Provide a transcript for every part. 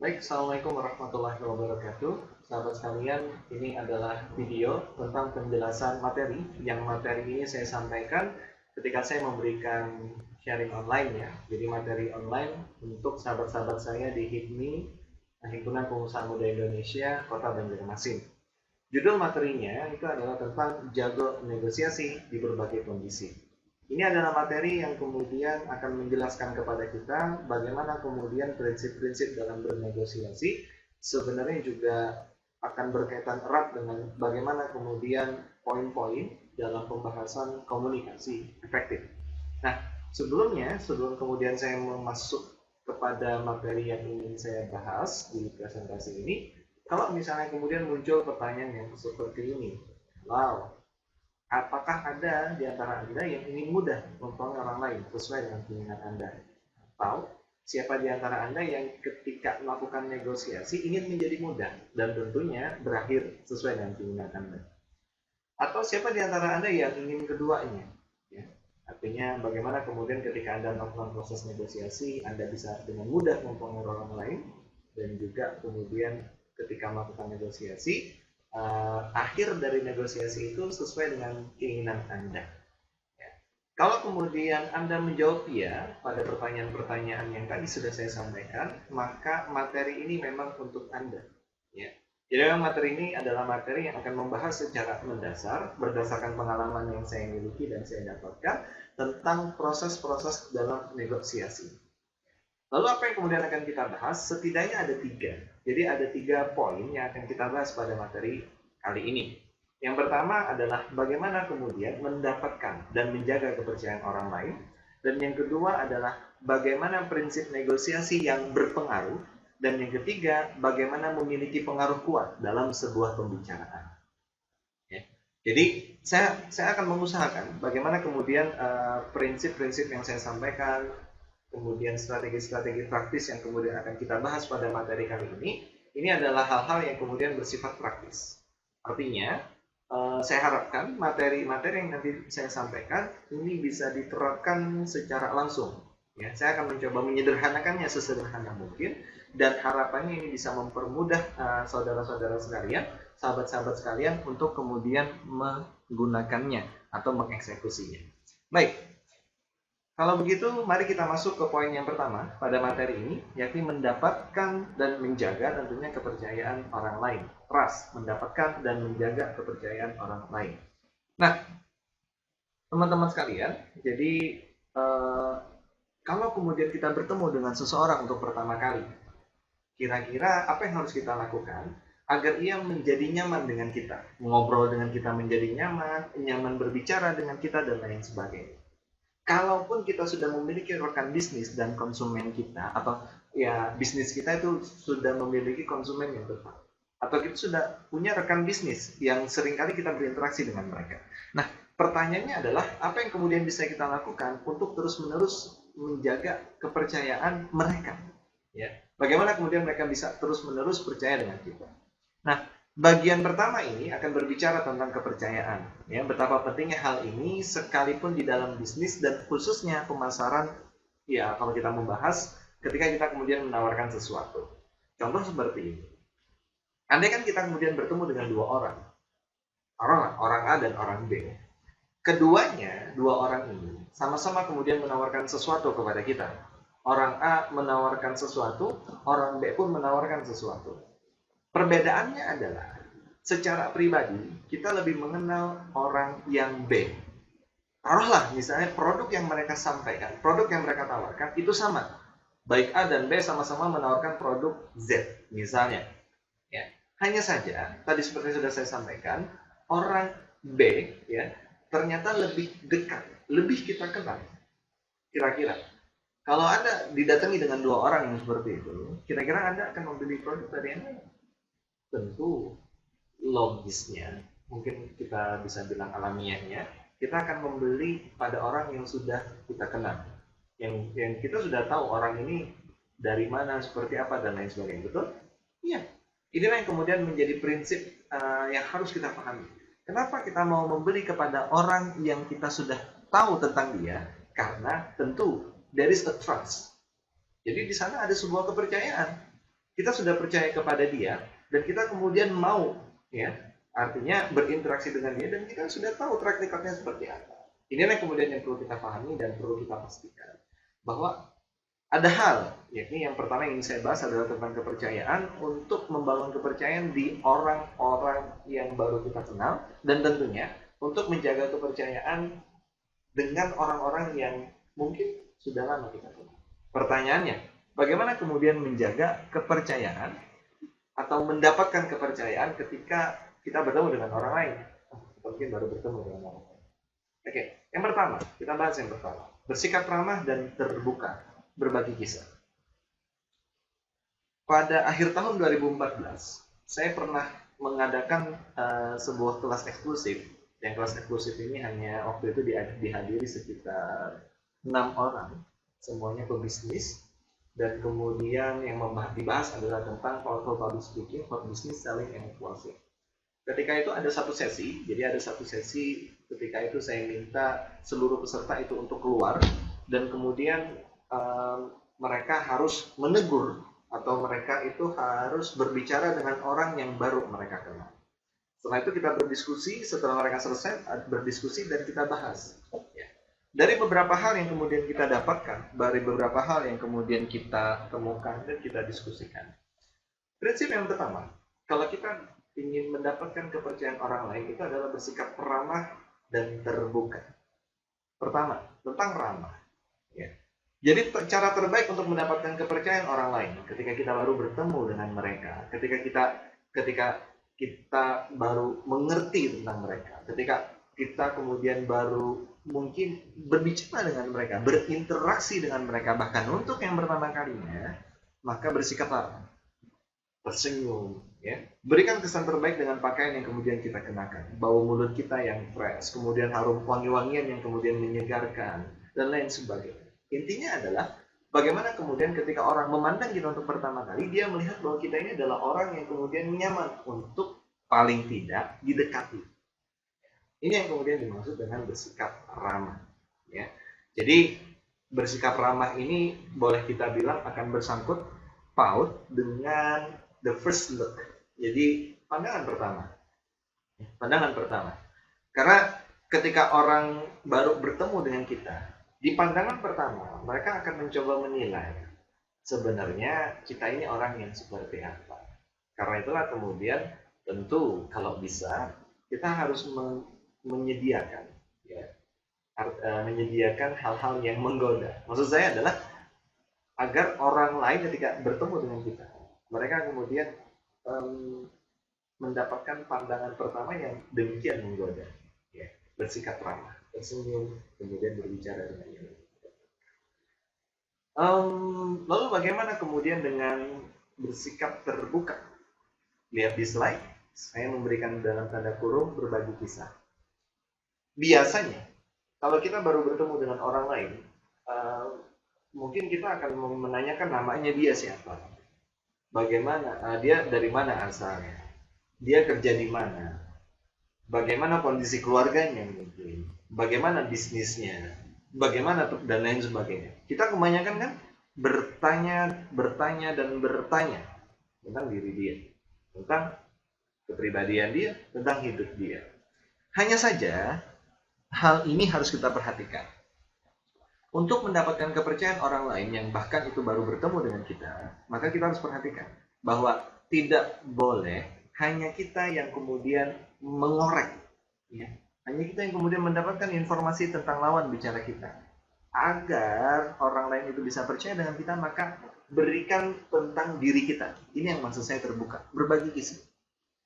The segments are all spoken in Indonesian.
Baik, Assalamualaikum warahmatullahi wabarakatuh. Sahabat sekalian, ini adalah video tentang penjelasan materi. Yang materi ini saya sampaikan ketika saya memberikan sharing online ya. Jadi materi online untuk sahabat-sahabat saya di HIPMI, Himpunan Pengusaha Muda Indonesia, Kota Banjarmasin. Judul materinya itu adalah tentang jago negosiasi di berbagai kondisi. Ini adalah materi yang kemudian akan menjelaskan kepada kita bagaimana kemudian prinsip-prinsip dalam bernegosiasi sebenarnya juga akan berkaitan erat dengan bagaimana kemudian poin-poin dalam pembahasan komunikasi efektif. Nah, sebelum kemudian saya masuk kepada materi yang ingin saya bahas di presentasi ini, kalau misalnya kemudian muncul pertanyaan yang seperti ini, wow, apakah ada di antara Anda yang ingin mudah mempengaruhi orang lain sesuai dengan keinginan Anda? Atau siapa di antara Anda yang ketika melakukan negosiasi ingin menjadi mudah dan tentunya berakhir sesuai dengan keinginan Anda? Atau siapa di antara Anda yang ingin keduanya? Ya. Artinya bagaimana kemudian ketika Anda melakukan proses negosiasi, Anda bisa dengan mudah mempengaruhi orang lain dan juga kemudian ketika melakukan negosiasi, akhir dari negosiasi itu sesuai dengan keinginan Anda. Ya. Kalau kemudian Anda menjawab ya pada pertanyaan-pertanyaan yang tadi sudah saya sampaikan, maka materi ini memang untuk Anda. Ya. Jadi memang materi ini adalah materi yang akan membahas secara mendasar berdasarkan pengalaman yang saya miliki dan saya dapatkan tentang proses-proses dalam negosiasi. Lalu apa yang kemudian akan kita bahas? Setidaknya ada tiga. Jadi ada tiga poin yang akan kita bahas pada materi kali ini. Yang pertama adalah bagaimana kemudian mendapatkan dan menjaga kepercayaan orang lain. Dan yang kedua adalah bagaimana prinsip negosiasi yang berpengaruh. Dan yang ketiga, bagaimana memiliki pengaruh kuat dalam sebuah pembicaraan. Ya. Jadi saya akan mengusahakan bagaimana kemudian prinsip-prinsip yang saya sampaikan, kemudian strategi-strategi praktis yang kemudian akan kita bahas pada materi kali ini adalah hal-hal yang kemudian bersifat praktis. Artinya, saya harapkan materi-materi yang nanti saya sampaikan ini bisa diterapkan secara langsung. Ya, saya akan mencoba menyederhanakannya sesederhana mungkin dan harapannya ini bisa mempermudah saudara-saudara sekalian, sahabat-sahabat sekalian untuk kemudian menggunakannya atau mengeksekusinya. Baik, kalau begitu, mari kita masuk ke poin yang pertama pada materi ini, yakni mendapatkan dan menjaga tentunya kepercayaan orang lain. Trust, mendapatkan dan menjaga kepercayaan orang lain. Nah, teman-teman sekalian, jadi kalau kemudian kita bertemu dengan seseorang untuk pertama kali, kira-kira apa yang harus kita lakukan agar ia menjadi nyaman dengan kita, ngobrol dengan kita menjadi nyaman, nyaman berbicara dengan kita, dan lain sebagainya. Kalaupun kita sudah memiliki rekan bisnis dan konsumen kita, atau ya bisnis kita itu sudah memiliki konsumen yang tetap, atau kita sudah punya rekan bisnis yang seringkali kita berinteraksi dengan mereka. Nah, pertanyaannya adalah apa yang kemudian bisa kita lakukan untuk terus-menerus menjaga kepercayaan mereka? Ya, bagaimana kemudian mereka bisa terus-menerus percaya dengan kita? Nah, bagian pertama ini akan berbicara tentang kepercayaan. Ya, betapa pentingnya hal ini sekalipun di dalam bisnis dan khususnya pemasaran. Ya, kalau kita membahas ketika kita kemudian menawarkan sesuatu. Contoh seperti ini. Andai kan kita kemudian bertemu dengan dua orang. Orang A dan orang B. Keduanya, dua orang ini, sama-sama kemudian menawarkan sesuatu kepada kita. Orang A menawarkan sesuatu, orang B pun menawarkan sesuatu. Perbedaannya adalah secara pribadi kita lebih mengenal orang yang B. Taruhlah misalnya produk yang mereka sampaikan, produk yang mereka tawarkan itu sama. Baik A dan B sama-sama menawarkan produk Z misalnya. Ya. Hanya saja tadi seperti sudah saya sampaikan, orang B ya ternyata lebih dekat, lebih kita kenal. Kira-kira kalau Anda didatangi dengan dua orang yang seperti itu, kira-kira Anda akan membeli produk dari yang mana? Tentu logisnya, mungkin kita bisa bilang alamiahnya, kita akan membeli pada orang yang sudah kita kenal, yang kita sudah tahu orang ini dari mana, seperti apa, dan lain sebagainya. Betul? Iya. Inilah yang kemudian menjadi prinsip yang harus kita pahami. Kenapa kita mau membeli kepada orang yang kita sudah tahu tentang dia? Karena tentu there is a trust. Jadi di sana ada sebuah kepercayaan. kita sudah percaya kepada dia dan kita kemudian mau, ya, artinya berinteraksi dengan dia dan kita sudah tahu track recordnya seperti apa. Inilah kemudian yang perlu kita pahami dan perlu kita pastikan bahwa ada hal, yakni yang pertama yang ingin saya bahas adalah tentang kepercayaan, untuk membangun kepercayaan di orang-orang yang baru kita kenal, dan tentunya untuk menjaga kepercayaan dengan orang-orang yang mungkin sudah lama kita kenal. Pertanyaannya, bagaimana kemudian menjaga kepercayaan atau mendapatkan kepercayaan ketika kita bertemu dengan orang lain? Mungkin baru bertemu dengan orang lain. Oke, yang pertama, kita bahas yang pertama. Bersikap ramah dan terbuka, berbagi kisah. Pada akhir tahun 2014, saya pernah mengadakan sebuah kelas eksklusif. Yang kelas eksklusif ini hanya waktu itu dihadiri sekitar 6 orang, semuanya pebisnis, dan kemudian yang dibahas adalah tentang powerful public speaking for business, selling, and closing. Ketika itu ada satu sesi, jadi ada satu sesi ketika itu saya minta seluruh peserta itu untuk keluar, dan kemudian mereka harus menegur atau mereka itu harus berbicara dengan orang yang baru mereka kenal. Setelah itu kita berdiskusi, setelah mereka selesai berdiskusi dan kita bahas. Ya. Dari beberapa hal yang kemudian kita dapatkan, dari beberapa hal yang kemudian kita temukan dan kita diskusikan. Prinsip yang pertama, kalau kita ingin mendapatkan kepercayaan orang lain, itu adalah bersikap ramah dan terbuka. Pertama, tentang ramah. Ya. Jadi cara terbaik untuk mendapatkan kepercayaan orang lain ketika kita baru bertemu dengan mereka, ketika kita baru mengerti tentang mereka, ketika kita kemudian baru mungkin berbicara dengan mereka, berinteraksi dengan mereka, bahkan untuk yang pertama kalinya, maka bersikap ramah, tersenyum, ya, berikan kesan terbaik dengan pakaian yang kemudian kita kenakan, bau mulut kita yang fresh, kemudian harum wangi-wangian yang kemudian menyegarkan, dan lain sebagainya. Intinya adalah bagaimana kemudian ketika orang memandang kita untuk pertama kali, dia melihat bahwa kita ini adalah orang yang kemudian nyaman untuk paling tidak didekati. Ini yang kemudian dimaksud dengan bersikap ramah. Ya. Jadi bersikap ramah ini boleh kita bilang akan bersangkut paut dengan the first look. Jadi pandangan pertama. Pandangan pertama. Karena ketika orang baru bertemu dengan kita, di pandangan pertama, mereka akan mencoba menilai sebenarnya kita ini orang yang seperti apa. Karena itulah kemudian tentu kalau bisa kita harus menyediakan, ya, menyediakan hal-hal yang menggoda. Maksud saya adalah agar orang lain ketika bertemu dengan kita, mereka kemudian mendapatkan pandangan pertama yang demikian menggoda, ya, bersikap ramah, tersenyum, kemudian berbicara dengan dia. Lalu bagaimana kemudian dengan bersikap terbuka? Lihat di slide, saya memberikan dalam tanda kurung berbagi kisah. Biasanya, kalau kita baru bertemu dengan orang lain, mungkin kita akan menanyakan namanya dia siapa, bagaimana, dia dari mana asalnya, dia kerja di mana, bagaimana kondisi keluarganya mungkin, bagaimana bisnisnya, bagaimana dan lain sebagainya. Kita kebanyakan kan bertanya tentang diri dia, tentang kepribadian dia, tentang hidup dia. Hanya saja hal ini harus kita perhatikan. Untuk mendapatkan kepercayaan orang lain yang bahkan itu baru bertemu dengan kita, maka kita harus perhatikan bahwa tidak boleh hanya kita yang kemudian mengorek, ya. Hanya kita yang kemudian mendapatkan informasi tentang lawan bicara kita. Agar orang lain itu bisa percaya dengan kita, maka berikan tentang diri kita. Ini yang maksud saya terbuka. Berbagi kisah.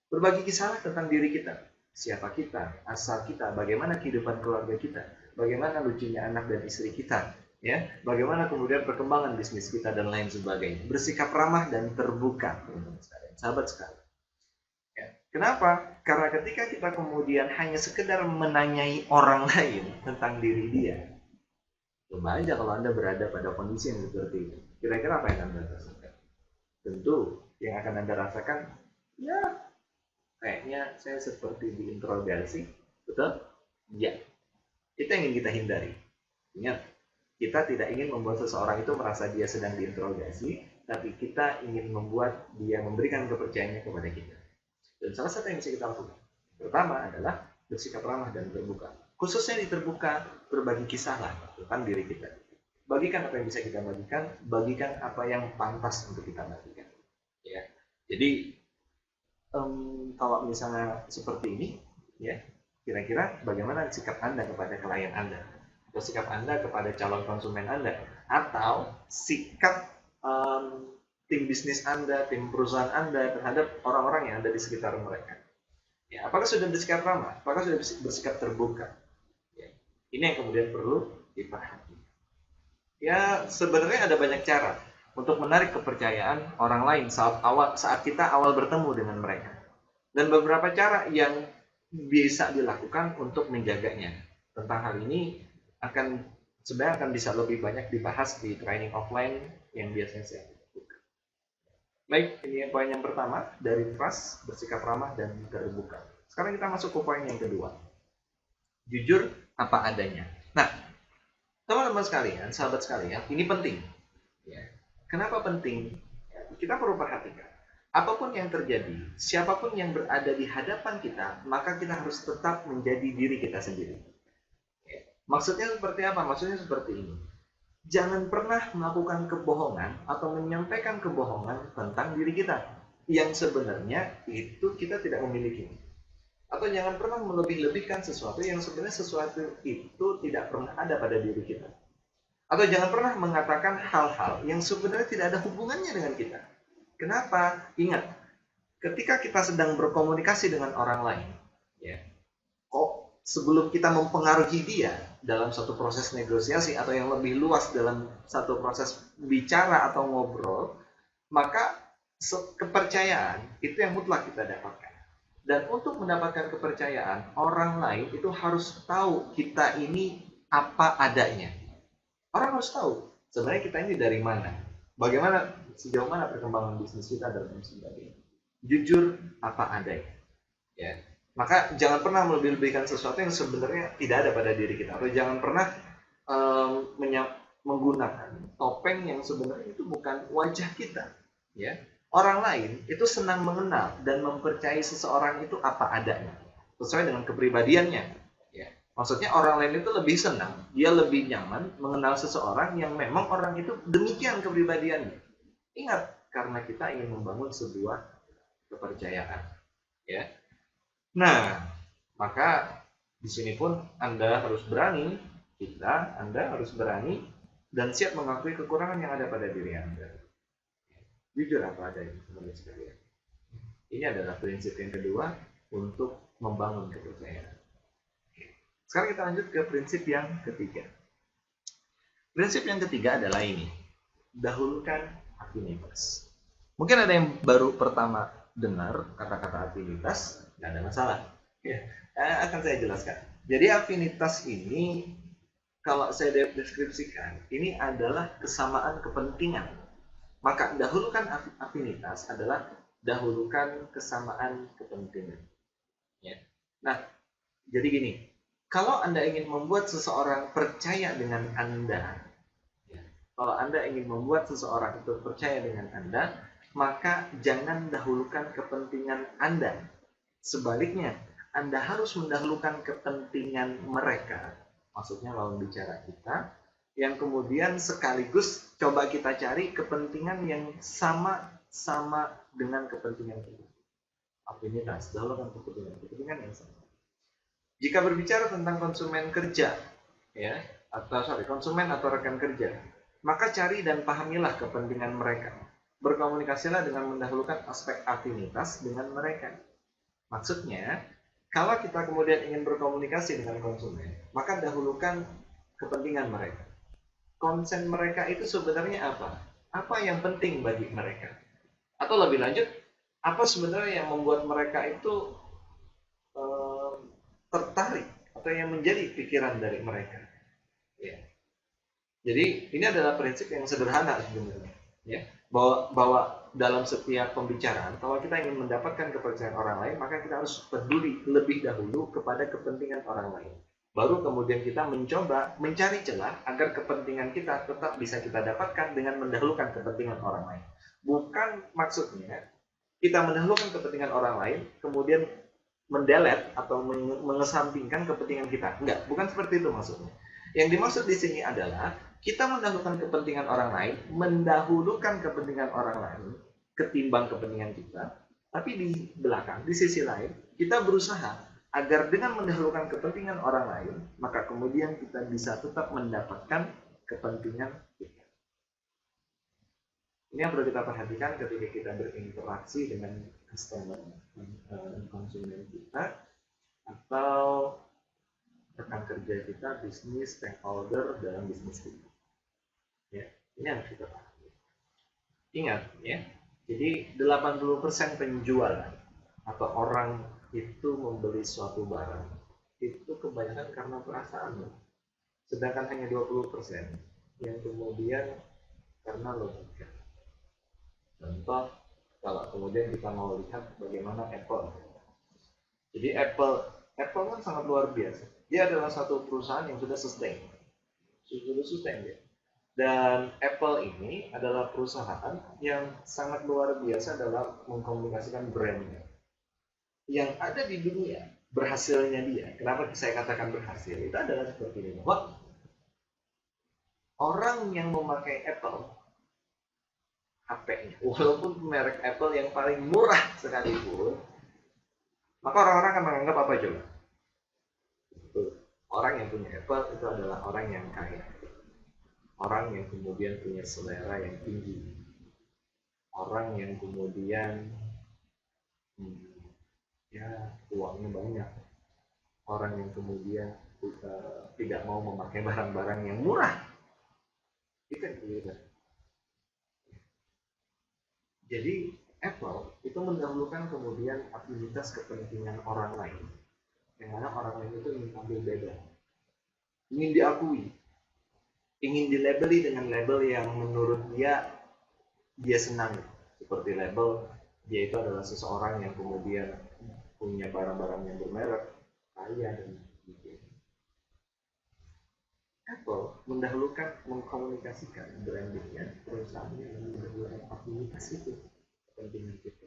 Berbagi kisah tentang diri kita. Siapa kita, asal kita, bagaimana kehidupan keluarga kita, bagaimana lucunya anak dan istri kita, ya, bagaimana kemudian perkembangan bisnis kita dan lain sebagainya. Bersikap ramah dan terbuka, sahabat sekalian. Ya. Kenapa? Karena ketika kita kemudian hanya sekedar menanyai orang lain tentang diri dia, coba aja kalau Anda berada pada kondisi yang seperti itu, kira-kira apa yang Anda rasakan? Tentu yang akan Anda rasakan, ya, kayaknya saya seperti diinterogasi, betul? Ya, itu yang ingin kita hindari. Ingat, kita tidak ingin membuat seseorang itu merasa dia sedang diinterogasi, tapi kita ingin membuat dia memberikan kepercayaannya kepada kita. Dan salah satu yang bisa kita lakukan, pertama adalah bersikap ramah dan terbuka. Khususnya di terbuka, berbagi kisahlah tentang diri kita. Bagikan apa yang bisa kita bagikan apa yang pantas untuk kita bagikan. Ya. Jadi kalau misalnya seperti ini, ya, kira-kira bagaimana sikap Anda kepada klien Anda, atau sikap Anda kepada calon konsumen Anda, atau sikap tim bisnis Anda, tim perusahaan Anda terhadap orang-orang yang ada di sekitar mereka. Ya, apakah sudah bersikap ramah? Apakah sudah bersikap terbuka? Ya, ini yang kemudian perlu diperhatikan. Ya, sebenarnya ada banyak cara untuk menarik kepercayaan orang lain saat kita awal bertemu dengan mereka. Dan beberapa cara yang bisa dilakukan untuk menjaganya. Tentang hal ini sebenarnya akan bisa lebih banyak dibahas di training offline yang biasanya saya lakukan. Baik, ini poin yang pertama dari trust, bersikap ramah dan terbuka. Sekarang kita masuk ke poin yang kedua. Jujur apa adanya. Nah, teman-teman sekalian, sahabat sekalian, ini penting. Ya. Kenapa penting? Kita perlu perhatikan. Apapun yang terjadi, siapapun yang berada di hadapan kita, maka kita harus tetap menjadi diri kita sendiri. Ya. Maksudnya seperti apa? Maksudnya seperti ini. Jangan pernah melakukan kebohongan atau menyampaikan kebohongan tentang diri kita yang sebenarnya itu kita tidak memiliki. Atau jangan pernah melebih-lebihkan sesuatu yang sebenarnya sesuatu itu tidak pernah ada pada diri kita. Atau jangan pernah mengatakan hal-hal yang sebenarnya tidak ada hubungannya dengan kita. Kenapa? Ingat, ketika kita sedang berkomunikasi dengan orang lain, ya, kok sebelum kita mempengaruhi dia dalam satu proses negosiasi atau yang lebih luas dalam satu proses bicara atau ngobrol, maka kepercayaan itu yang mutlak kita dapatkan. Dan untuk mendapatkan kepercayaan, orang lain itu harus tahu kita ini apa adanya. Orang harus tahu sebenarnya kita ini dari mana, bagaimana, sejauh mana perkembangan bisnis kita dan sebagainya. Jujur apa adanya. Ya. Maka jangan pernah melebih-lebihkan sesuatu yang sebenarnya tidak ada pada diri kita, atau jangan pernah menggunakan topeng yang sebenarnya itu bukan wajah kita. Ya. Orang lain itu senang mengenal dan mempercayai seseorang itu apa adanya, sesuai dengan kepribadiannya. Ya. Maksudnya orang lain itu lebih senang, dia lebih nyaman mengenal seseorang yang memang orang itu demikian kepribadiannya. Ingat, karena kita ingin membangun sebuah kepercayaan. Ya. Nah, maka di sini pun Anda harus berani, Anda harus berani dan siap mengakui kekurangan yang ada pada diri Anda. Jujur apa adanya, teman-teman sekalian. Ini adalah prinsip yang kedua untuk membangun kepercayaan. Sekarang kita lanjut ke prinsip yang ketiga. Prinsip yang ketiga adalah ini. Dahulukan afinitas. Mungkin ada yang baru pertama dengar kata-kata afinitas, nggak ada masalah. Ya, akan saya jelaskan. Jadi afinitas ini, kalau saya deskripsikan, ini adalah kesamaan kepentingan. Maka dahulukan afinitas adalah dahulukan kesamaan kepentingan. Ya. Nah, jadi gini, kalau Anda ingin membuat seseorang percaya dengan Anda, ya, kalau Anda ingin membuat seseorang itu percaya dengan Anda, maka jangan dahulukan kepentingan Anda. Sebaliknya, Anda harus mendahulukan kepentingan mereka, maksudnya lawan bicara kita, yang kemudian sekaligus coba kita cari kepentingan yang sama dengan kepentingan kita. Afinitas, dahulukan kepentingan yang sama. Jika berbicara tentang konsumen kerja, ya, konsumen atau rekan kerja, maka cari dan pahamilah kepentingan mereka. Berkomunikasilah dengan mendahulukan aspek afinitas dengan mereka. Maksudnya, kalau kita kemudian ingin berkomunikasi dengan konsumen, maka dahulukan kepentingan mereka. Konsen mereka itu sebenarnya apa? Apa yang penting bagi mereka? Atau lebih lanjut, apa sebenarnya yang membuat mereka itu tertarik atau yang menjadi pikiran dari mereka? Ya. Jadi ini adalah prinsip yang sederhana sebenarnya. Ya. Bahwa dalam setiap pembicaraan, kalau kita ingin mendapatkan kepercayaan orang lain, maka kita harus peduli lebih dahulu kepada kepentingan orang lain. Baru kemudian kita mencoba mencari celah agar kepentingan kita tetap bisa kita dapatkan dengan mendahulukan kepentingan orang lain. Bukan maksudnya kita mendahulukan kepentingan orang lain, kemudian mendelete atau mengesampingkan kepentingan kita. Enggak, bukan seperti itu maksudnya. Yang dimaksud di sini adalah kita mendahulukan kepentingan orang lain, mendahulukan kepentingan orang lain ketimbang kepentingan kita. Tapi di belakang, di sisi lain, kita berusaha agar dengan mendahulukan kepentingan orang lain, maka kemudian kita bisa tetap mendapatkan kepentingan kita. Ini yang perlu kita perhatikan ketika kita berinteraksi dengan customer, konsumen kita, atau rekan kerja kita, bisnis, stakeholder dalam bisnis kita. Ya, ini harus kita pahami. Ingat ya, jadi 80% penjualan atau orang itu membeli suatu barang itu kebanyakan karena perasaan. Sedangkan hanya 20% yang kemudian karena logika. Contoh, kalau kemudian kita mau lihat bagaimana Apple. Jadi Apple kan sangat luar biasa. Dia adalah satu perusahaan yang sudah sustain dia. Dan Apple ini adalah perusahaan yang sangat luar biasa dalam mengkomunikasikan brandnya. Yang ada di dunia, berhasilnya dia. Kenapa saya katakan berhasil? Itu adalah seperti ini. Bahwa orang yang memakai Apple, HP-nya, walaupun merek Apple yang paling murah sekalipun, maka orang-orang akan menganggap apa coba? Orang yang punya Apple itu adalah orang yang kaya. Orang yang kemudian punya selera yang tinggi. Orang yang kemudian ya uangnya banyak. Orang yang kemudian tidak mau memakai barang-barang yang murah. Itu yang berbeda. Jadi Apple itu mendahulukan kemudian aktivitas kepentingan orang lain. Yang mana orang lain itu ingin tampil beda. Ingin diakui. Ingin dilabeli dengan label yang menurut dia senang. Seperti label dia itu adalah seseorang yang kemudian punya barang-barang yang bermerek, kaya, dan sebagainya. Apple mendahulukan mengkomunikasikan brandingnya, perusahaannya yang mendahulukan aktivitas itu, kepentingan itu.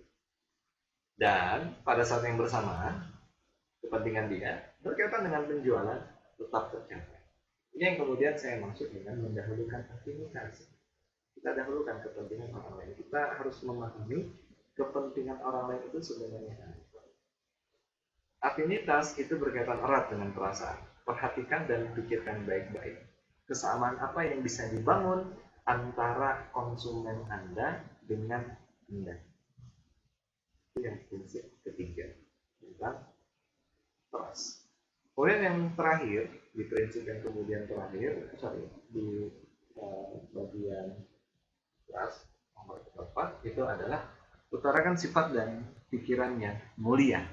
Dan pada saat yang bersamaan, kepentingan dia berkaitan dengan penjualan tetap tercapai. Ini yang kemudian saya maksud dengan mendahulukan aktivitas. Kita dahulukan kepentingan orang lain. Kita harus memahami kepentingan orang lain itu sebenarnya apa. Afinitas itu berkaitan erat dengan perasaan. Perhatikan dan pikirkan baik-baik. Kesamaan apa yang bisa dibangun antara konsumen Anda dengan Anda. Itu yang prinsip ketiga tentang trust. Kemudian yang terakhir, di prinsip yang kemudian terakhir, di bagian trust nomor keempat itu adalah utarakan sifat dan pikirannya mulia.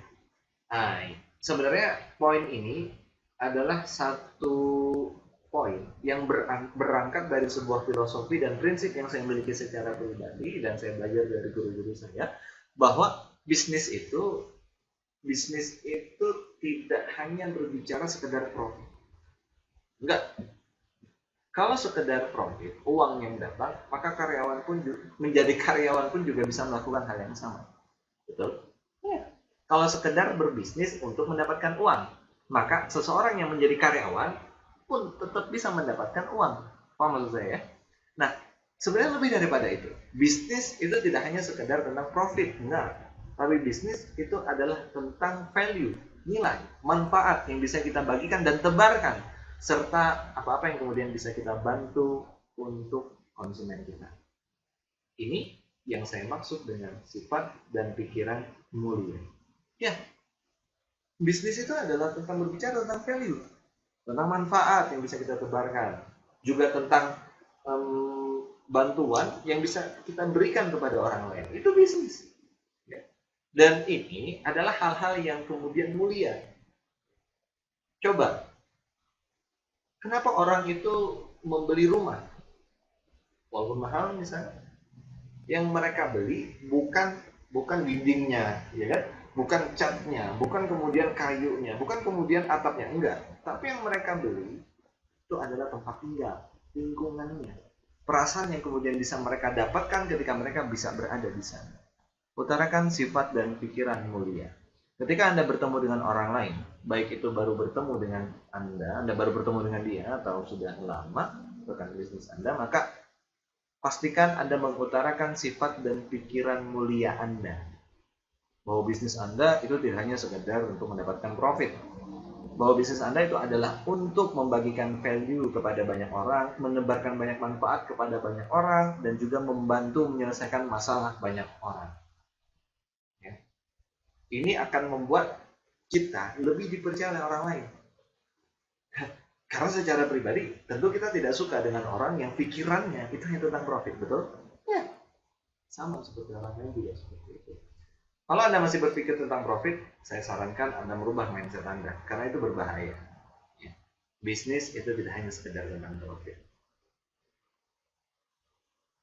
Nah, sebenarnya poin ini adalah satu poin yang berangkat dari sebuah filosofi dan prinsip yang saya miliki secara pribadi dan saya belajar dari guru-guru saya, bahwa bisnis itu tidak hanya berbicara sekedar profit. Enggak. Kalau sekedar profit, uang yang datang, maka menjadi karyawan pun juga bisa melakukan hal yang sama. Betul? Ya. Kalau sekedar berbisnis untuk mendapatkan uang, maka seseorang yang menjadi karyawan pun tetap bisa mendapatkan uang. Paham maksud saya? Nah, sebenarnya lebih daripada itu. Bisnis itu tidak hanya sekedar tentang profit, enggak. Tapi bisnis itu adalah tentang value, nilai, manfaat yang bisa kita bagikan dan tebarkan, serta apa-apa yang kemudian bisa kita bantu untuk konsumen kita. Ini yang saya maksud dengan sifat dan pikiran mulia. Ya, bisnis itu adalah tentang berbicara tentang value, tentang manfaat yang bisa kita tebarkan, juga tentang bantuan yang bisa kita berikan kepada orang lain. Itu bisnis. Dan ini adalah hal-hal yang kemudian mulia. Coba, kenapa orang itu membeli rumah? Walaupun mahal misalnya. Yang mereka beli bukan dindingnya, ya kan? Bukan catnya, bukan kemudian kayunya, bukan kemudian atapnya, enggak. Tapi yang mereka beli itu adalah tempat tinggal, lingkungannya. perasaan yang kemudian bisa mereka dapatkan ketika mereka bisa berada di sana. Utarakan sifat dan pikiran mulia. Ketika Anda bertemu dengan orang lain, baik itu baru bertemu dengan Anda baru bertemu dengan dia, atau sudah lama rekan bisnis Anda, maka pastikan Anda mengutarakan sifat dan pikiran mulia Anda. Bahwa bisnis Anda itu tidak hanya sekedar untuk mendapatkan profit. Bahwa bisnis Anda itu adalah untuk membagikan value kepada banyak orang, menebarkan banyak manfaat kepada banyak orang, dan juga membantu menyelesaikan masalah banyak orang. Ini akan membuat kita lebih dipercaya oleh orang lain. Karena secara pribadi, tentu kita tidak suka dengan orang yang pikirannya itu hanya tentang profit, betul? Ya. Sama seperti orang lain juga seperti itu. Kalau Anda masih berpikir tentang profit, saya sarankan Anda merubah mindset Anda, karena itu berbahaya. Ya. Bisnis itu tidak hanya sekedar tentang profit.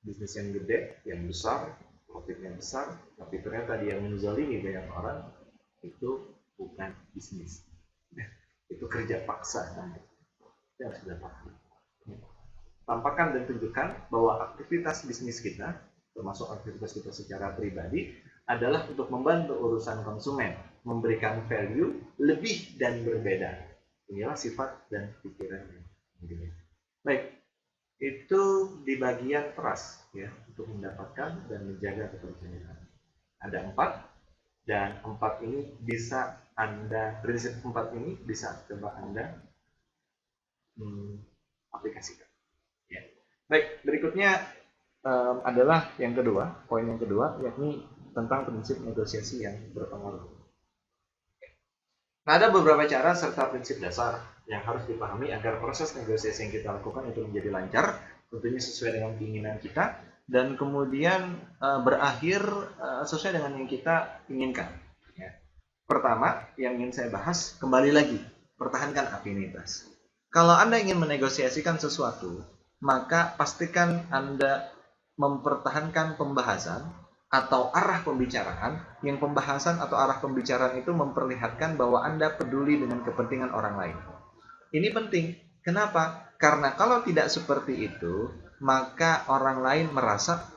Bisnis yang gede, yang besar, profitnya besar, tapi ternyata dia menzalimi banyak orang, itu bukan bisnis. Itu kerja paksa. Itu harus dilakukan. Tampakkan dan tunjukkan bahwa aktivitas bisnis kita, termasuk aktivitas kita secara pribadi, adalah untuk membantu urusan konsumen, memberikan value lebih dan berbeda. Inilah sifat dan pikirannya. Baik. Itu di bagian trust, ya, untuk mendapatkan dan menjaga kepercayaan. Ada 4, dan 4 ini bisa Anda, prinsip 4 ini bisa coba Anda aplikasikan. Ya. Baik, berikutnya adalah yang kedua, poin yang kedua, yakni tentang prinsip negosiasi yang berpengaruh. Nah, ada beberapa cara serta prinsip dasar yang harus dipahami agar proses negosiasi yang kita lakukan itu menjadi lancar, tentunya sesuai dengan keinginan kita, dan kemudian berakhir sesuai dengan yang kita inginkan. Ya. Pertama, yang ingin saya bahas, kembali lagi, pertahankan afinitas. Kalau Anda ingin menegosiasikan sesuatu, maka pastikan Anda mempertahankan pembahasan atau arah pembicaraan, yang pembahasan atau arah pembicaraan itu memperlihatkan bahwa Anda peduli dengan kepentingan orang lain. Ini penting. Kenapa? Karena kalau tidak seperti itu, maka orang lain merasa,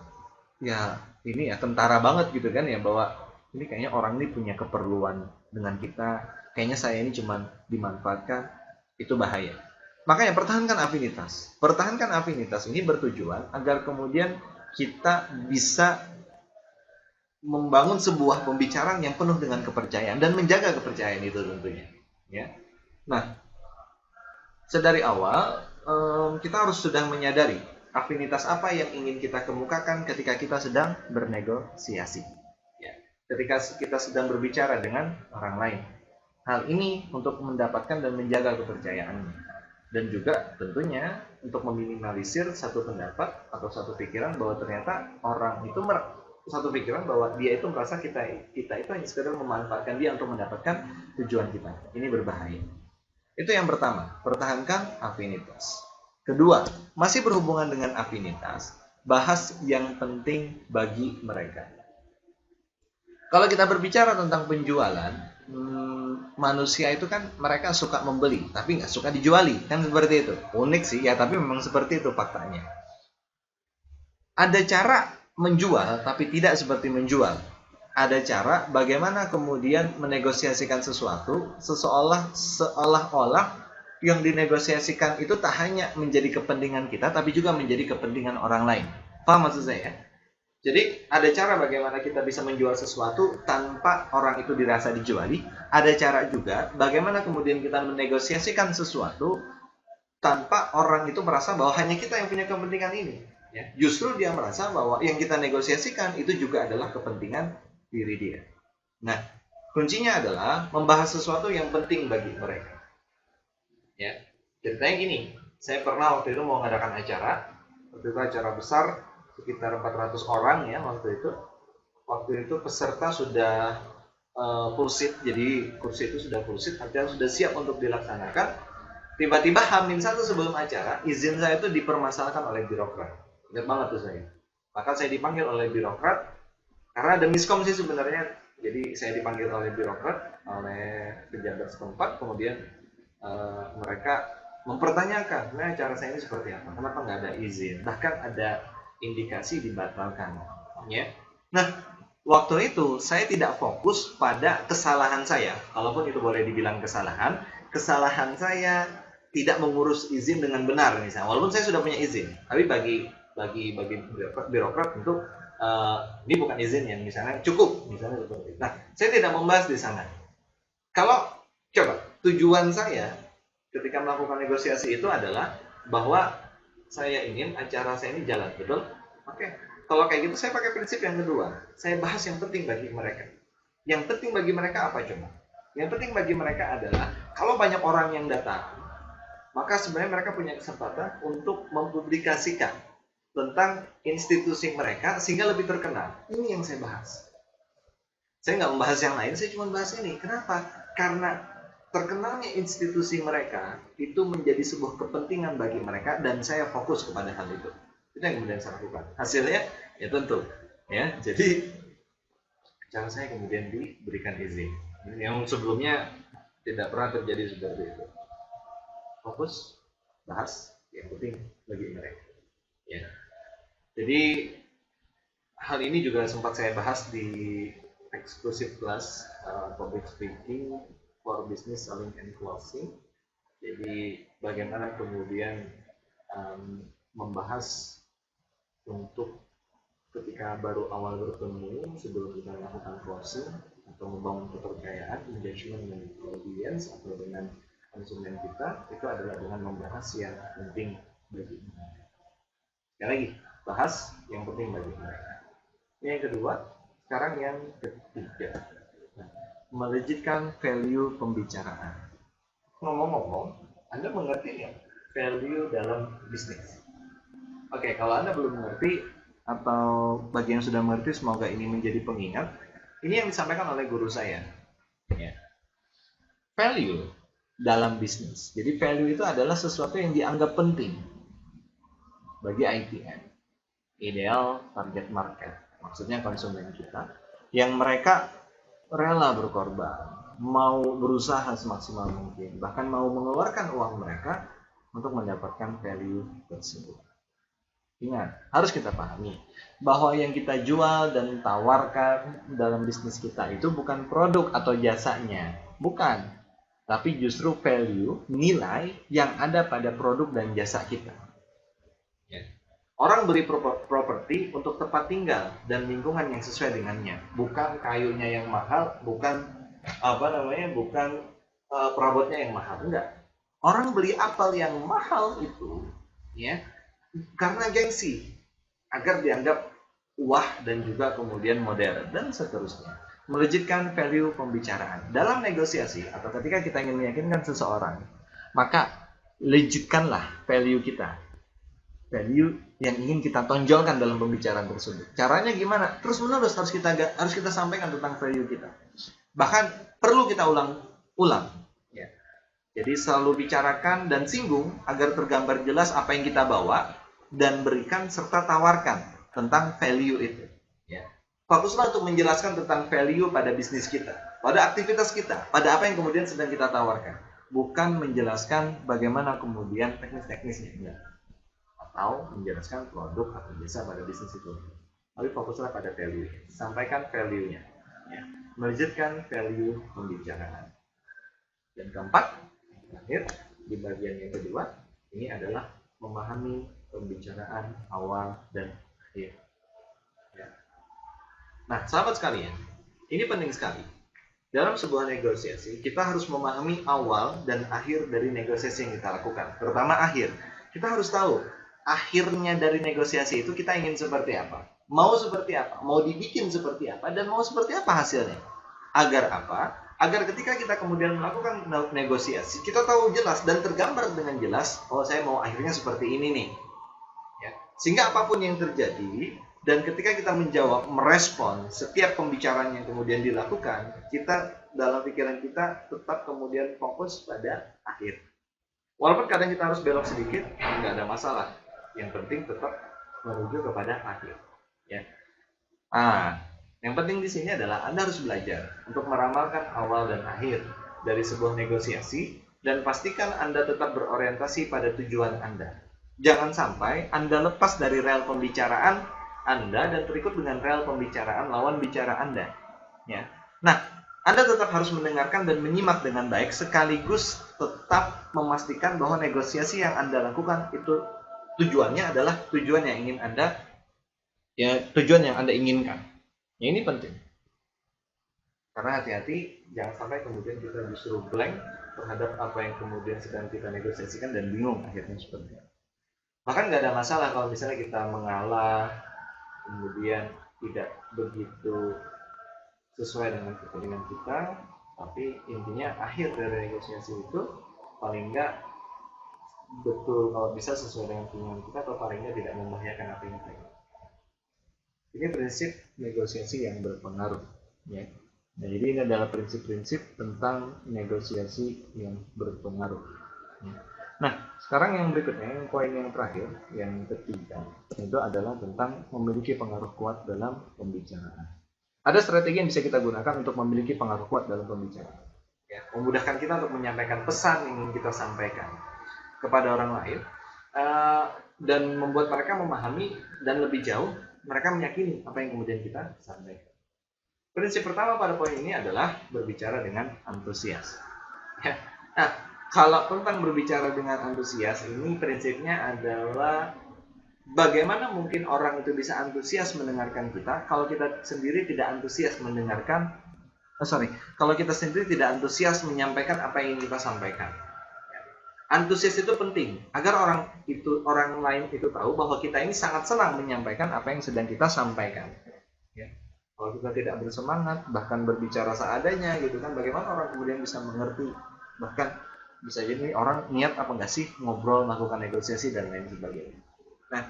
ya ini ya tentara banget gitu kan ya, bahwa ini kayaknya orang ini punya keperluan dengan kita, kayaknya saya ini cuma dimanfaatkan, itu bahaya. Makanya pertahankan afinitas. Pertahankan afinitas ini bertujuan agar kemudian kita bisa membangun sebuah pembicaraan yang penuh dengan kepercayaan dan menjaga kepercayaan itu tentunya. Ya. Nah, sedari awal kita harus sudah menyadari afinitas apa yang ingin kita kemukakan ketika kita sedang bernegosiasi. Ya. Ketika kita sedang berbicara dengan orang lain. Hal ini untuk mendapatkan dan menjaga kepercayaannya. Dan juga tentunya untuk meminimalisir satu pendapat atau satu pikiran bahwa ternyata orang itu satu pikiran bahwa dia itu merasa kita itu hanya sekedar memanfaatkan dia untuk mendapatkan tujuan kita. Ini berbahaya. Itu yang pertama, pertahankan afinitas. Kedua, masih berhubungan dengan afinitas, bahas yang penting bagi mereka. Kalau kita berbicara tentang penjualan, manusia itu kan mereka suka membeli, tapi nggak suka dijuali, kan seperti itu. Unik sih, ya tapi memang seperti itu faktanya. Ada cara menjual tapi tidak seperti menjual. Ada cara bagaimana kemudian menegosiasikan sesuatu seolah-olah yang dinegosiasikan itu tak hanya menjadi kepentingan kita tapi juga menjadi kepentingan orang lain. Paham maksud saya? Jadi ada cara bagaimana kita bisa menjual sesuatu tanpa orang itu dirasa dijuali. Ada cara juga bagaimana kemudian kita menegosiasikan sesuatu tanpa orang itu merasa bahwa hanya kita yang punya kepentingan ini. Ya, justru dia merasa bahwa yang kita negosiasikan itu juga adalah kepentingan diri dia. Nah, kuncinya adalah membahas sesuatu yang penting bagi mereka. Ya, ceritanya gini, saya pernah waktu itu mau mengadakan acara, besar sekitar 400 orang ya waktu itu. Waktu itu peserta sudah full seat, jadi kursi itu sudah full seat, acara sudah siap untuk dilaksanakan. Tiba-tiba H-1 sebelum acara, izin saya itu dipermasalahkan oleh birokrat. Ingat banget tuh saya. Maka saya dipanggil oleh birokrat, karena ada miskom sih sebenarnya. Jadi saya dipanggil oleh birokrat, oleh pejabat setempat, kemudian mereka mempertanyakan, nah cara saya ini seperti apa, kenapa nggak ada izin, bahkan ada indikasi dibatalkan. Ya. Nah, waktu itu saya tidak fokus pada kesalahan saya, walaupun itu boleh dibilang kesalahan saya tidak mengurus izin dengan benar misalnya, walaupun saya sudah punya izin, tapi bagi birokrat tentu ini bukan izin yang misalnya cukup, misalnya seperti itu. Nah, saya tidak membahas di sana. Kalau coba tujuan saya ketika melakukan negosiasi itu adalah bahwa saya ingin acara saya ini jalan, betul? Oke. Kalau kayak gitu saya pakai prinsip yang kedua. Saya bahas yang penting bagi mereka. Yang penting bagi mereka apa coba? Yang penting bagi mereka adalah kalau banyak orang yang datang, maka sebenarnya mereka punya kesempatan untuk mempublikasikan tentang institusi mereka sehingga lebih terkenal. Ini yang saya bahas. Saya nggak membahas yang lain, saya cuma bahas ini. Kenapa? Karena terkenalnya institusi mereka itu menjadi sebuah kepentingan bagi mereka dan saya fokus kepada hal itu. Itu yang kemudian saya lakukan. Hasilnya ya tentu ya. Jadi cara saya kemudian diberikan izin. Yang sebelumnya tidak pernah terjadi seperti itu. Fokus, bahas yang penting bagi mereka. Ya. Jadi hal ini juga sempat saya bahas di exclusive class public speaking for business selling and closing. Jadi bagaimana kemudian membahas untuk ketika baru awal bertemu sebelum kita melakukan closing atau membangun kepercayaan, engagement dengan audience atau dengan konsumen kita, itu adalah dengan membahas yang penting bagi mereka. Sekali lagi, bahas yang penting bagi mereka. Ini yang kedua. Sekarang yang ketiga, melejitkan value pembicaraan. Ngomong-ngomong, Anda mengerti nggak value dalam bisnis? Oke, kalau Anda belum mengerti atau bagi yang sudah mengerti, semoga ini menjadi pengingat. Ini yang disampaikan oleh guru saya. Ya. Value dalam bisnis. Jadi value itu adalah sesuatu yang dianggap penting bagi ITM. Ideal target market. Maksudnya konsumen kita. Yang mereka rela berkorban. Mau berusaha semaksimal mungkin. Bahkan mau mengeluarkan uang mereka untuk mendapatkan value tersebut. Ingat, harus kita pahami bahwa yang kita jual dan tawarkan dalam bisnis kita itu bukan produk atau jasanya, bukan, tapi justru value, nilai yang ada pada produk dan jasa kita. Ya. Orang beli properti untuk tempat tinggal dan lingkungan yang sesuai dengannya, bukan kayunya yang mahal, bukan perabotnya yang mahal, enggak. Orang beli apel yang mahal itu, ya. Karena gengsi, agar dianggap wah dan juga kemudian modern dan seterusnya. Melejitkan value pembicaraan dalam negosiasi atau ketika kita ingin meyakinkan seseorang, maka lejitkanlah value kita, value yang ingin kita tonjolkan dalam pembicaraan tersebut. Caranya gimana? Terus menerus harus kita sampaikan tentang value kita. Bahkan perlu kita ulang. Ya. Jadi selalu bicarakan dan singgung agar tergambar jelas apa yang kita bawa dan berikan serta tawarkan tentang value itu. Ya. Fokuslah untuk menjelaskan tentang value pada bisnis kita, pada aktivitas kita, pada apa yang kemudian sedang kita tawarkan. Bukan menjelaskan bagaimana kemudian teknis-teknisnya, enggak. Atau menjelaskan produk atau jasa pada bisnis itu. Tapi fokuslah pada value. Sampaikan value-nya. Ya. Melejitkan value pembicaraan. Dan keempat, terakhir, di bagian yang kedua, ini adalah memahami pembicaraan awal dan akhir. Ya. Nah, sahabat sekalian, ini penting sekali. Dalam sebuah negosiasi, kita harus memahami awal dan akhir dari negosiasi yang kita lakukan. Terutama akhir. Kita harus tahu, akhirnya dari negosiasi itu kita ingin seperti apa. Mau seperti apa, mau dibikin seperti apa, dan mau seperti apa hasilnya. Agar apa? Agar ketika kita kemudian melakukan negosiasi, kita tahu jelas dan tergambar dengan jelas, oh saya mau akhirnya seperti ini nih. Sehingga apapun yang terjadi, dan ketika kita menjawab, merespon setiap pembicaraan yang kemudian dilakukan, kita dalam pikiran kita tetap kemudian fokus pada akhir. Walaupun kadang kita harus belok sedikit, nggak ada masalah. Yang penting tetap menuju kepada akhir. Ya. Yang penting di sini adalah Anda harus belajar untuk meramalkan awal dan akhir dari sebuah negosiasi dan pastikan Anda tetap berorientasi pada tujuan Anda. Jangan sampai Anda lepas dari rel pembicaraan Anda dan terikut dengan rel pembicaraan lawan bicara Anda. Ya. Nah, Anda tetap harus mendengarkan dan menyimak dengan baik sekaligus tetap memastikan bahwa negosiasi yang Anda lakukan itu tujuannya adalah tujuan yang ingin Anda tujuan yang Anda inginkan. Ya, ini penting. Karena hati-hati jangan sampai kemudian kita justru blank terhadap apa yang kemudian sedang kita negosiasikan dan bingung akhirnya seperti itu. Bahkan nggak ada masalah kalau misalnya kita mengalah, kemudian tidak begitu sesuai dengan kepentingan kita, tapi intinya akhir dari negosiasi itu paling nggak betul kalau bisa sesuai dengan keinginan kita atau paling nggak tidak membahayakan apa yang kita inginkan. Ini prinsip negosiasi yang berpengaruh, ya. Nah, jadi ini adalah prinsip-prinsip tentang negosiasi yang berpengaruh. Nah, sekarang yang berikutnya, yang poin yang terakhir, yang ketiga, itu adalah tentang memiliki pengaruh kuat dalam pembicaraan. Ada strategi yang bisa kita gunakan untuk memiliki pengaruh kuat dalam pembicaraan. Ya, memudahkan kita untuk menyampaikan pesan yang ingin kita sampaikan kepada orang lain, dan membuat mereka memahami dan lebih jauh mereka meyakini apa yang kemudian kita sampaikan. Prinsip pertama pada poin ini adalah berbicara dengan antusias. Ya. Nah, kalau tentang berbicara dengan antusias, ini prinsipnya adalah bagaimana mungkin orang itu bisa antusias mendengarkan kita kalau kita sendiri tidak antusias mendengarkan, kalau kita sendiri tidak antusias menyampaikan apa yang ingin kita sampaikan. Antusias itu penting agar orang lain itu tahu bahwa kita ini sangat senang menyampaikan apa yang sedang kita sampaikan. Ya. Kalau kita tidak bersemangat, bahkan berbicara seadanya gitu kan, bagaimana orang kemudian bisa mengerti? Bahkan bisa jadi orang niat apa enggak sih ngobrol, melakukan negosiasi dan lain sebagainya. Nah,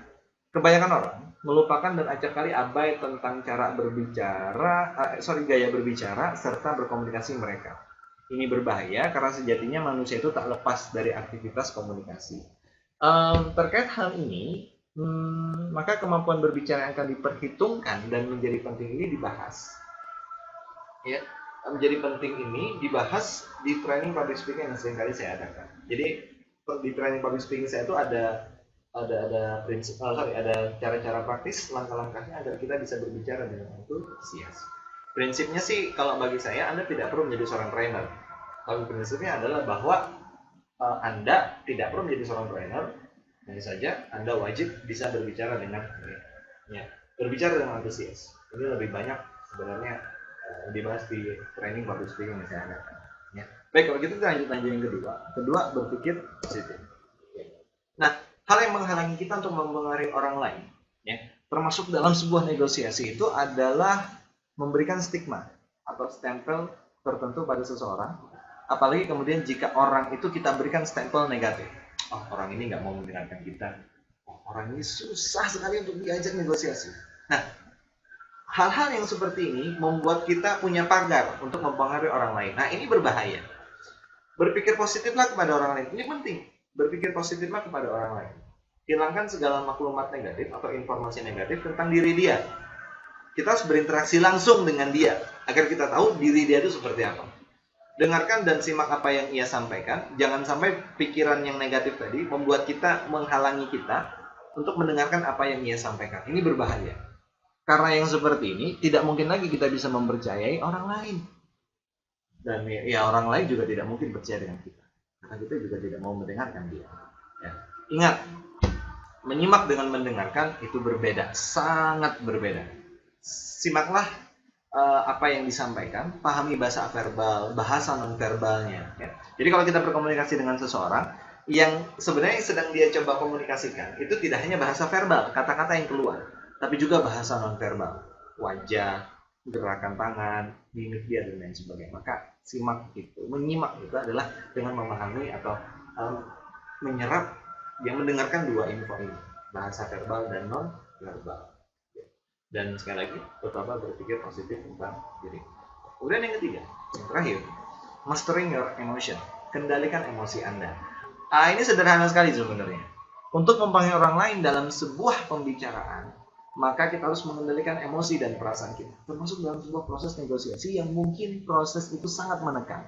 kebanyakan orang melupakan dan acap kali abai tentang cara gaya berbicara serta berkomunikasi mereka. Ini berbahaya karena sejatinya manusia itu tak lepas dari aktivitas komunikasi. Terkait hal ini, maka kemampuan berbicara yang akan diperhitungkan dan menjadi penting ini dibahas. Ya, menjadi penting ini dibahas di training public speaking yang seringkali saya adakan. Jadi di training public speaking saya itu ada prinsip, ada cara-cara praktis, langkah-langkahnya agar kita bisa berbicara dengan antusias. Prinsipnya sih kalau bagi saya Anda tidak perlu menjadi seorang trainer. Kalau prinsipnya adalah bahwa Anda tidak perlu menjadi seorang trainer. Hanya saja Anda wajib bisa berbicara dengan berbicara dengan antusias. Ini lebih banyak sebenarnya dibahas di training public speaking yang saya adakan. Ya. Baik, kalau gitu kita lanjut yang kedua. Kedua, berpikir positif. Nah, hal yang menghalangi kita untuk mempengaruhi orang lain, ya, termasuk dalam sebuah negosiasi itu adalah memberikan stigma atau stempel tertentu pada seseorang. Apalagi kemudian jika orang itu kita berikan stempel negatif. Oh, orang ini nggak mau mendengarkan kita. Oh, orang ini susah sekali untuk diajak negosiasi. Nah, hal-hal yang seperti ini membuat kita punya pagar untuk mempengaruhi orang lain. Nah, ini berbahaya. Berpikir positiflah kepada orang lain. Ini penting. Berpikir positiflah kepada orang lain. Hilangkan segala maklumat negatif atau informasi negatif tentang diri dia. Kita harus berinteraksi langsung dengan dia agar kita tahu diri dia itu seperti apa. Dengarkan dan simak apa yang ia sampaikan. Jangan sampai pikiran yang negatif tadi membuat kita menghalangi kita untuk mendengarkan apa yang ia sampaikan. Ini berbahaya. Karena yang seperti ini tidak mungkin lagi kita bisa mempercayai orang lain. Dan ya orang lain juga tidak mungkin percaya dengan kita. Karena kita juga tidak mau mendengarkan dia. Ya. Ingat, menyimak dengan mendengarkan itu berbeda, sangat berbeda. Simaklah apa yang disampaikan, pahami bahasa verbal, bahasa non-verbalnya. Ya. Jadi kalau kita berkomunikasi dengan seseorang, yang sebenarnya sedang dia coba komunikasikan, itu tidak hanya bahasa verbal, kata-kata yang keluar, tapi juga bahasa non-verbal, wajah, gerakan tangan, mimik dia, dan lain sebagainya. Maka simak itu, menyimak itu adalah dengan memahami atau menyerap, yang mendengarkan dua info ini, bahasa verbal dan non-verbal. Dan sekali lagi, pertama berpikir positif tentang diri. Kemudian yang ketiga, yang terakhir, mastering your emotion, kendalikan emosi Anda. Ini sederhana sekali sebenarnya. Untuk mempengaruhi orang lain dalam sebuah pembicaraan, maka kita harus mengendalikan emosi dan perasaan kita, termasuk dalam sebuah proses negosiasi yang mungkin proses itu sangat menekan.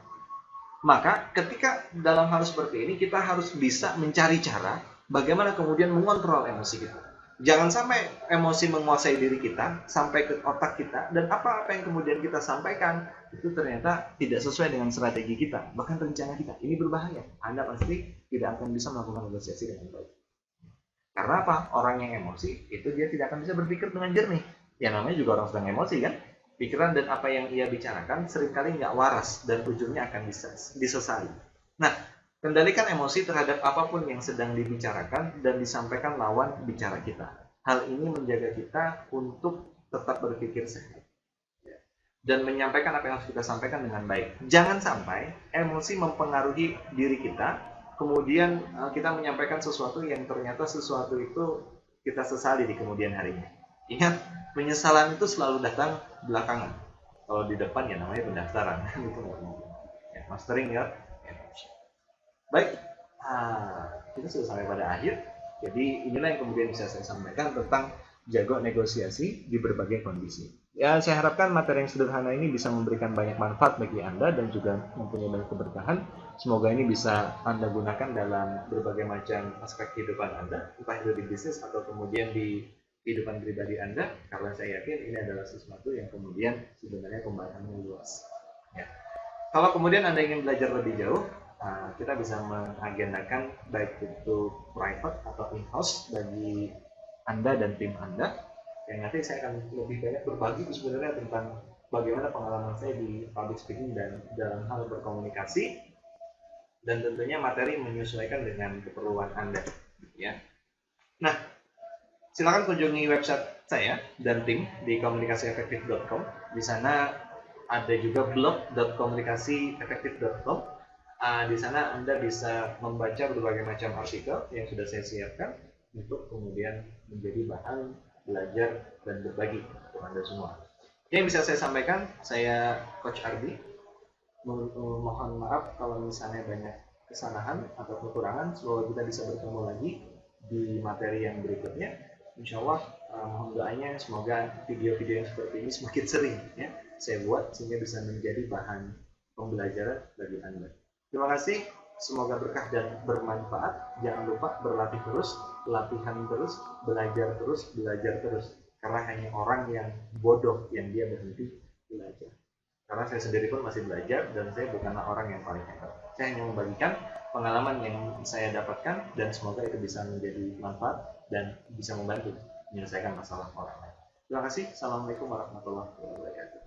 Maka ketika dalam hal seperti ini kita harus bisa mencari cara bagaimana kemudian mengontrol emosi kita. Jangan sampai emosi menguasai diri kita, sampai ke otak kita, dan apa-apa yang kemudian kita sampaikan itu ternyata tidak sesuai dengan strategi kita, bahkan rencana kita. Ini berbahaya. Anda pasti tidak akan bisa melakukan negosiasi dengan baik. Karena apa? Orang yang emosi itu dia tidak akan bisa berpikir dengan jernih. Ya namanya juga orang sedang emosi kan. Pikiran dan apa yang ia bicarakan seringkali nggak waras dan ujungnya akan disesali. Nah, kendalikan emosi terhadap apapun yang sedang dibicarakan dan disampaikan lawan bicara kita. Hal ini menjaga kita untuk tetap berpikir sehat dan menyampaikan apa yang harus kita sampaikan dengan baik. Jangan sampai emosi mempengaruhi diri kita, kemudian kita menyampaikan sesuatu yang ternyata sesuatu itu kita sesali di kemudian harinya. Ingat, penyesalan itu selalu datang belakangan. Kalau di depan ya namanya pendaftaran. Itu nggak mungkin. Ya, mastering ya. Baik, kita sudah sampai pada akhir. Jadi inilah yang kemudian bisa saya sampaikan tentang jago negosiasi di berbagai kondisi. Ya, saya harapkan materi yang sederhana ini bisa memberikan banyak manfaat bagi Anda dan juga mempunyai banyak keberkahan. Semoga ini bisa Anda gunakan dalam berbagai macam aspek kehidupan Anda, entah itu di bisnis atau kemudian di kehidupan pribadi Anda, karena saya yakin ini adalah sesuatu yang kemudian sebenarnya pembahasannya luas. Ya. Kalau kemudian Anda ingin belajar lebih jauh, kita bisa mengagendakan baik itu private atau in-house bagi Anda dan tim Anda. Yang nanti saya akan lebih banyak berbagi sebenarnya tentang bagaimana pengalaman saya di public speaking dan dalam hal berkomunikasi, dan tentunya materi menyesuaikan dengan keperluan Anda. Ya. Nah, silakan kunjungi website saya dan tim di komunikasiefektif.com. Di sana ada juga blog.komunikasiefektif.com. Di sana Anda bisa membaca berbagai macam artikel yang sudah saya siapkan untuk kemudian menjadi bahan belajar dan berbagi untuk Anda semua. Yang bisa saya sampaikan, saya Coach Ardi. Mohon maaf kalau misalnya banyak kesalahan atau kekurangan. Semoga kita bisa bertemu lagi di materi yang berikutnya. Insya Allah mohon doanya semoga video-video yang seperti ini semakin sering ya saya buat sehingga bisa menjadi bahan pembelajaran bagi Anda. Terima kasih, semoga berkah dan bermanfaat. Jangan lupa berlatih terus, latihan terus, belajar terus, belajar terus. Karena hanya orang yang bodoh yang dia berhenti belajar. Karena saya sendiri pun masih belajar dan saya bukanlah orang yang paling hebat. Saya hanya membagikan pengalaman yang saya dapatkan dan semoga itu bisa menjadi manfaat dan bisa membantu menyelesaikan masalah orang lain. Terima kasih. Assalamualaikum warahmatullahi wabarakatuh.